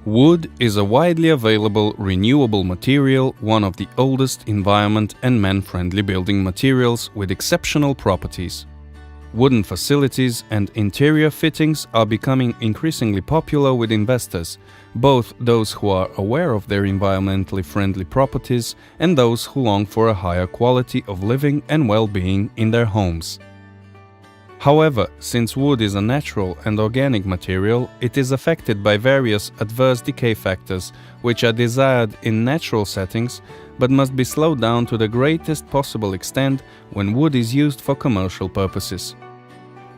Wood is a widely available renewable material, one of the oldest environment and man-friendly building materials with exceptional properties. Wooden facilities and interior fittings are becoming increasingly popular with investors, both those who are aware of their environmentally friendly properties and those who long for a higher quality of living and well-being in their homes. However, since wood is a natural and organic material, it is affected by various adverse decay factors, which are desired in natural settings, but must be slowed down to the greatest possible extent when wood is used for commercial purposes.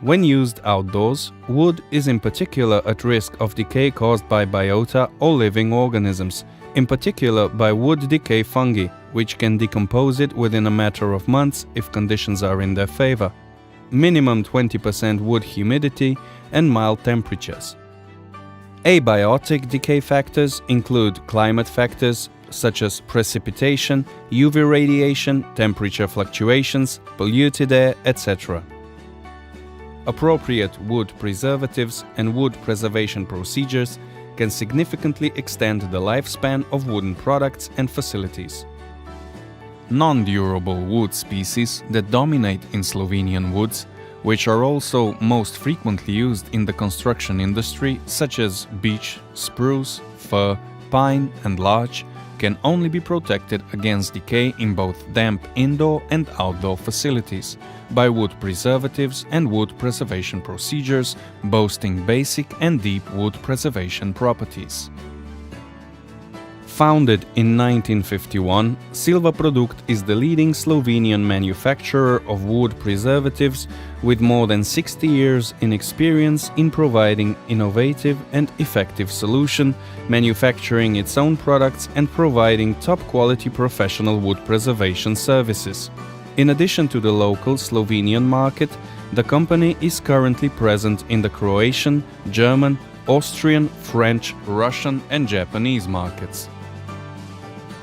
When used outdoors, wood is in particular at risk of decay caused by biota or living organisms, in particular by wood decay fungi, which can decompose it within a matter of months if conditions are in their favor. Minimum 20% wood humidity and mild temperatures. Abiotic decay factors include climate factors such as precipitation, UV radiation, temperature fluctuations, polluted air, etc. Appropriate wood preservatives and wood preservation procedures can significantly extend the lifespan of wooden products and facilities. Non-durable wood species that dominate in Slovenian woods, which are also most frequently used in the construction industry, such as beech, spruce, fir, pine and larch, can only be protected against decay in both damp indoor and outdoor facilities by wood preservatives and wood preservation procedures boasting basic and deep wood preservation properties. Founded in 1951, Silvaprodukt is the leading Slovenian manufacturer of wood preservatives with more than 60 years in experience in providing innovative and effective solution, manufacturing its own products and providing top-quality professional wood preservation services. In addition to the local Slovenian market, the company is currently present in the Croatian, German, Austrian, French, Russian and Japanese markets.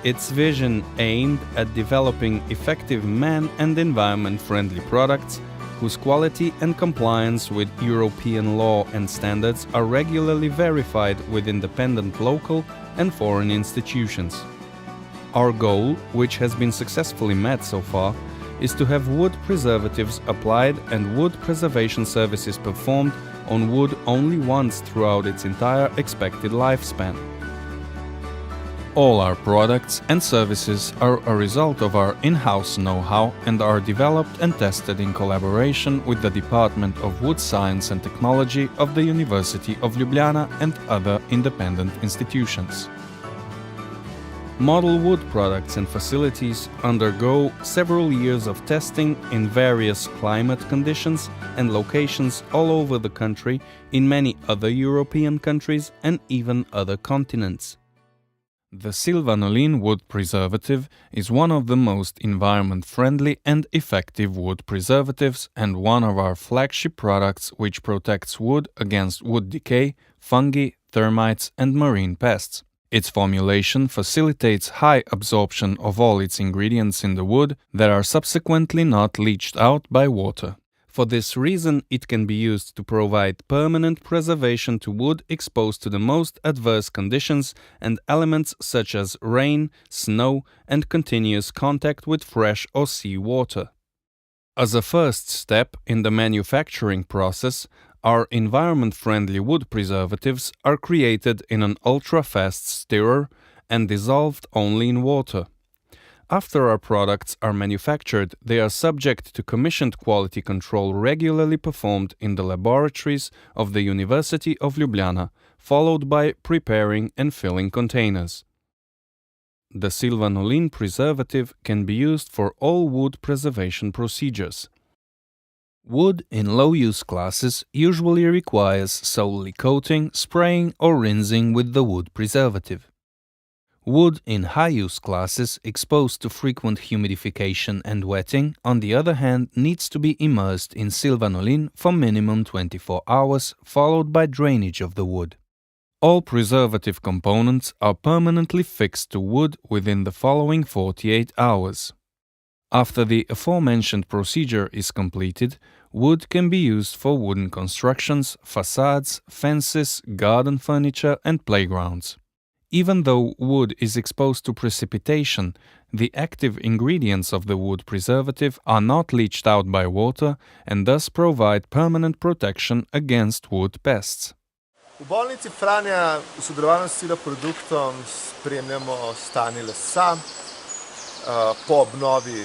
Its vision aimed at developing effective man- and environment-friendly products whose quality and compliance with European law and standards are regularly verified with independent local and foreign institutions. Our goal, which has been successfully met so far, is to have wood preservatives applied and wood preservation services performed on wood only once throughout its entire expected lifespan. All our products and services are a result of our in-house know-how and are developed and tested in collaboration with the Department of Wood Science and Technology of the University of Ljubljana and other independent institutions. Model wood products and facilities undergo several years of testing in various climate conditions and locations all over the country, in many other European countries and even other continents. The Silvanolin wood preservative is one of the most environment-friendly and effective wood preservatives and one of our flagship products which protects wood against wood decay, fungi, termites and marine pests. Its formulation facilitates high absorption of all its ingredients in the wood that are subsequently not leached out by water. For this reason, it can be used to provide permanent preservation to wood exposed to the most adverse conditions and elements such as rain, snow, and continuous contact with fresh or sea water. As a first step in the manufacturing process, our environment-friendly wood preservatives are created in an ultra-fast stirrer and dissolved only in water. After our products are manufactured, they are subject to commissioned quality control regularly performed in the laboratories of the University of Ljubljana, followed by preparing and filling containers. The Silvanolin preservative can be used for all wood preservation procedures. Wood in low-use classes usually requires solely coating, spraying or rinsing with the wood preservative. Wood in high-use classes exposed to frequent humidification and wetting, on the other hand, needs to be immersed in Silvanolin for minimum 24 hours, followed by drainage of the wood. All preservative components are permanently fixed to wood within the following 48 hours. After the aforementioned procedure is completed, Wood can be used for wooden constructions, facades, fences, garden furniture, and playgrounds. Even though wood is exposed to precipitation, the active ingredients of the wood preservative are not leached out by water and thus provide permanent protection against wood pests. V bolnici Franja v sodelovanju s Silvaproduktom spremljamo stanje lesa po obnovi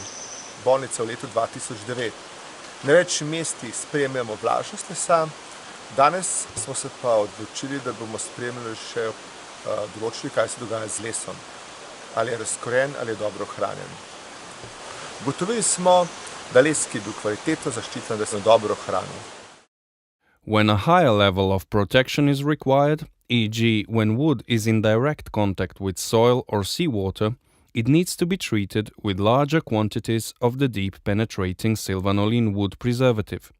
bolnice v letu 2009. Na več mestih spremljamo vlažnost lesa, danes smo se pa odločili, da bomo spremljali še določili, kaj se dogaja z lesom. Ali je razkoren, ali je dobro ohranjen. Ugotovili smo, da les, ki je bil kvalitetno zaščiten, da se je dobro ohranil. When a higher level of protection is required, e.g. when wood is in direct contact with soil or seawater, it needs to be treated with larger quantities of the deep penetrating silvanolene wood preservative.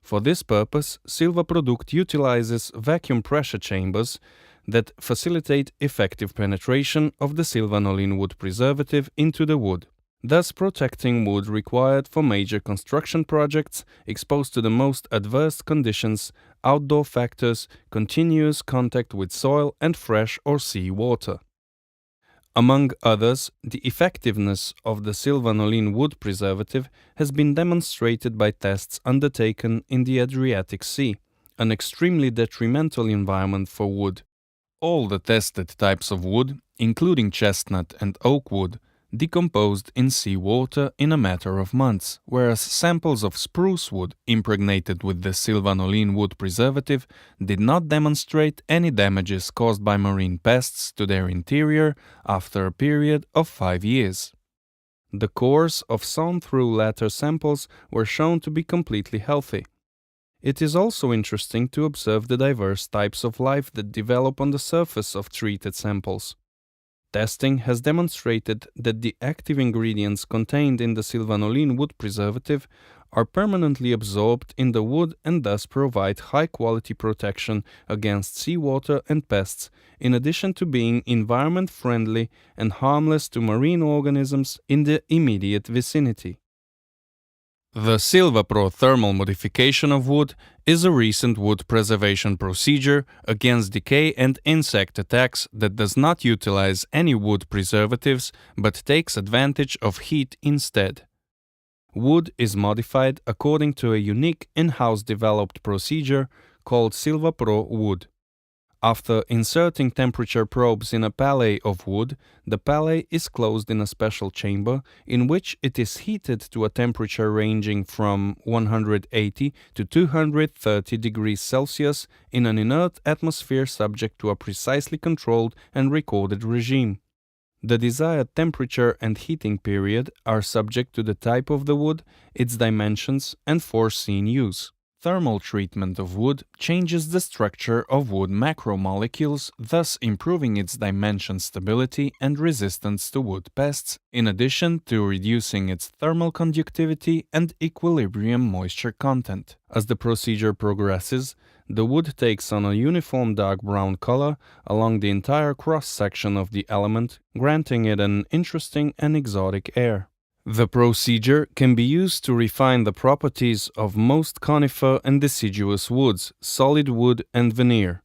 For this purpose, Silvaprodukt utilizes vacuum pressure chambers that facilitate effective penetration of the silvanolene wood preservative into the wood, thus protecting wood required for major construction projects exposed to the most adverse conditions, outdoor factors, continuous contact with soil and fresh or sea water. Among others, the effectiveness of the silvanolene wood preservative has been demonstrated by tests undertaken in the Adriatic Sea, an extremely detrimental environment for wood. All the tested types of wood, including chestnut and oak wood, decomposed in seawater in a matter of months, whereas samples of spruce wood impregnated with the silvanolene wood preservative did not demonstrate any damages caused by marine pests to their interior after a period of 5 years. The cores of sawn-through latter samples were shown to be completely healthy. It is also interesting to observe the diverse types of life that develop on the surface of treated samples. Testing has demonstrated that the active ingredients contained in the silvanolene wood preservative are permanently absorbed in the wood and thus provide high-quality protection against seawater and pests, in addition to being environment-friendly and harmless to marine organisms in the immediate vicinity. The Silvapro thermal modification of wood is a recent wood preservation procedure against decay and insect attacks that does not utilize any wood preservatives but takes advantage of heat instead. Wood is modified according to a unique in-house developed procedure called Silvapro wood. After inserting temperature probes in a pallet of wood, the pallet is closed in a special chamber in which it is heated to a temperature ranging from 180 to 230 degrees Celsius in an inert atmosphere subject to a precisely controlled and recorded regime. The desired temperature and heating period are subject to the type of the wood, its dimensions, and foreseen use. Thermal treatment of wood changes the structure of wood macromolecules, thus improving its dimension stability and resistance to wood pests, in addition to reducing its thermal conductivity and equilibrium moisture content. As the procedure progresses, the wood takes on a uniform dark brown color along the entire cross-section of the element, granting it an interesting and exotic air. The procedure can be used to refine the properties of most conifer and deciduous woods, solid wood and veneer.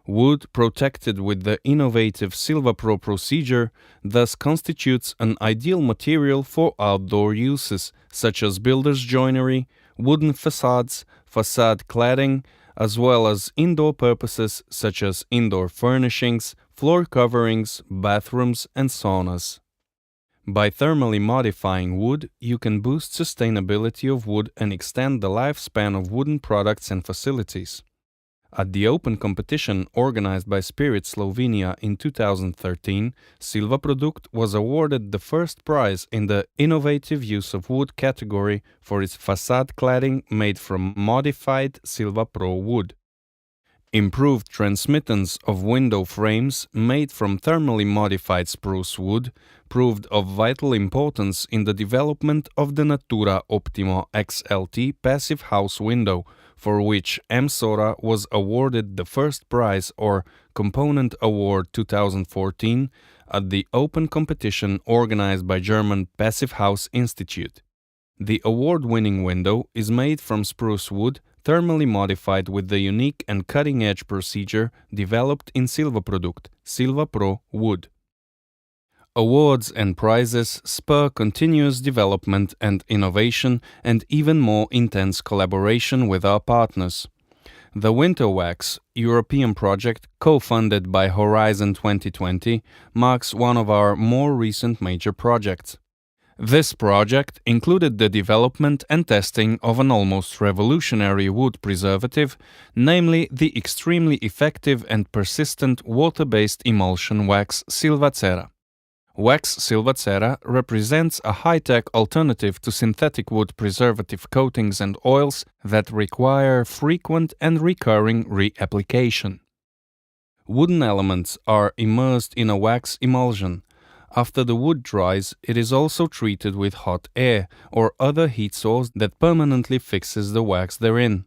Wood protected with the innovative Silvapro procedure thus constitutes an ideal material for outdoor uses, such as builders' joinery, wooden facades, facade cladding, as well as indoor purposes such as indoor furnishings, floor coverings, bathrooms, and saunas. By thermally modifying wood, you can boost sustainability of wood and extend the lifespan of wooden products and facilities. At the open competition organized by Spirit Slovenia in 2013, Silvaprodukt was awarded the first prize in the Innovative Use of Wood category for its facade cladding made from modified Silvapro wood. Improved transmittance of window frames made from thermally modified spruce wood proved of vital importance in the development of the Natura Optimo XLT passive house window, for which MSORA was awarded the first prize or Component Award 2014 at the open competition organized by German Passive House Institute. The award-winning window is made from spruce wood, thermally modified with the unique and cutting-edge procedure developed in Silvaprodukt, Silvapro wood. Awards and prizes spur continuous development and innovation and even more intense collaboration with our partners. The Winter Wax European project, co-funded by Horizon 2020, marks one of our more recent major projects. This project included the development and testing of an almost revolutionary wood preservative, namely the extremely effective and persistent water-based emulsion wax Silvacera. Wax Silvacera represents a high-tech alternative to synthetic wood preservative coatings and oils that require frequent and recurring reapplication. Wooden elements are immersed in a wax emulsion. After the wood dries, it is also treated with hot air or other heat source that permanently fixes the wax therein.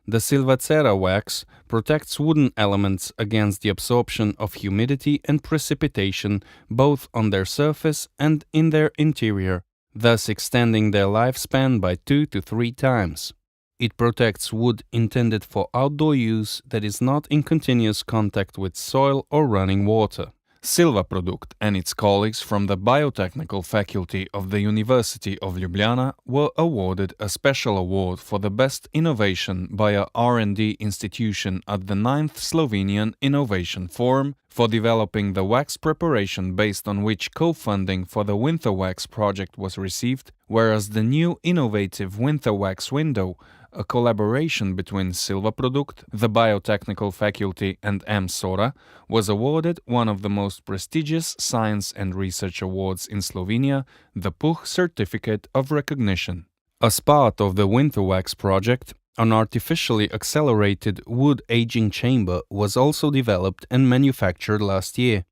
The Silvacera wax protects wooden elements against the absorption of humidity and precipitation both on their surface and in their interior, thus extending their lifespan by 2 to 3 times. It protects wood intended for outdoor use that is not in continuous contact with soil or running water. Silvaprodukt and its colleagues from the Biotechnical Faculty of the University of Ljubljana were awarded a special award for the best innovation by a R&D institution at the 9th Slovenian Innovation Forum for developing the wax preparation based on which co-funding for the Winter Wax project was received, whereas the new innovative Winter Wax window, a collaboration between Silvaprodukt, the Biotechnical Faculty and MSORA, was awarded one of the most prestigious science and research awards in Slovenia, the Puch Certificate of Recognition. As part of the Winter Wax project, an artificially accelerated wood aging chamber was also developed and manufactured last year.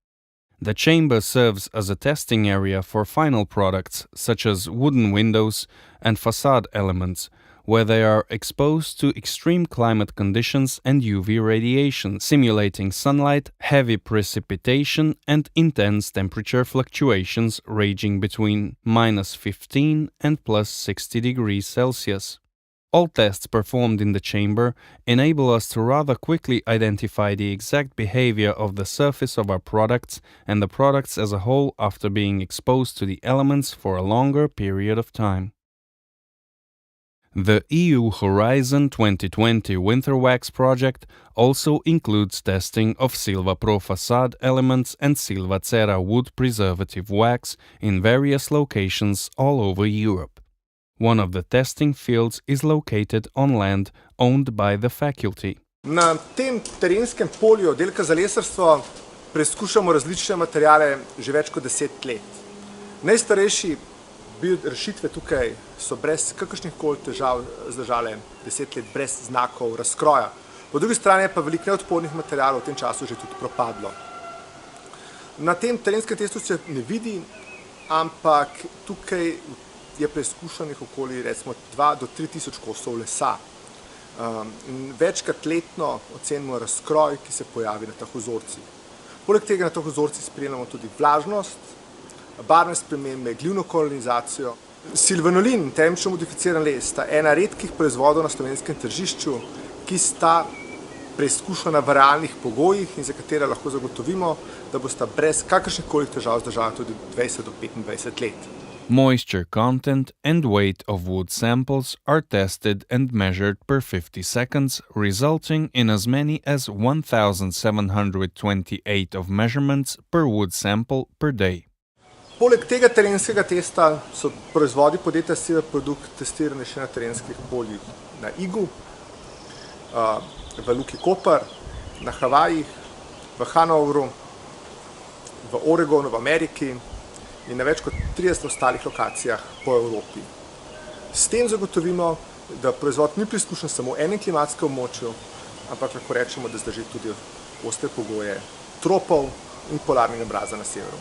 The chamber serves as a testing area for final products such as wooden windows and facade elements, where they are exposed to extreme climate conditions and UV radiation, simulating sunlight, heavy precipitation, and intense temperature fluctuations ranging between -15 and +60 degrees Celsius. All tests performed in the chamber enable us to rather quickly identify the exact behavior of the surface of our products and the products as a whole after being exposed to the elements for a longer period of time. The EU Horizon 2020 Winter Wax project also includes testing of Silvapro facade elements and Silvacera wood preservative wax in various locations all over Europe. One of the testing fields is located on land owned by the faculty. Na tem terenskem polju oddelka za lesarstvo preizkušamo različne materiale že več kot 10 let. Najstarejši rešitve tukaj so brez kakršnihkoli težav zdržale 10 let, brez znakov razkroja. Po drugi strani pa veliko neodpornih materialov v tem času že tudi propadlo. Na tem terenskem testu se ne vidi, ampak tukaj je preizkušanih okoli recimo 2 do 3 tisoč kosov lesa. Večkrat letno ocenimo razkroj, ki se pojavi na teh vzorcih. Poleg tega na teh vzorcih spremljamo tudi vlažnost, barvne spremembe, glivno kolonizacijo. Silvanolin in termično modificiran les sta ena redkih proizvodov na slovenskem tržišču, ki sta preizkušana v realnih pogojih in za katera lahko zagotovimo, da bosta brez kakršnihkoli težav zdržala tudi 20 do 25 let. Moisture content and weight of wood samples are tested and measured per 50 seconds, resulting in as many as 1,728 of measurements per wood sample per day. Poleg tega terenskega testa so proizvodi podjetja Silvaprodukt testirani še na terenskih poljih na Igu, v Luki Koper, na Havajih, v Hanovru, v Oregonu, v Ameriki in na več kot 30 ostalih lokacijah po Evropi. S tem zagotovimo, da proizvod ni preizkušen samo v enem klimatskem območju, ampak lahko rečemo, da zdrži tudi ostre pogoje tropov in polarnega mraza na severu.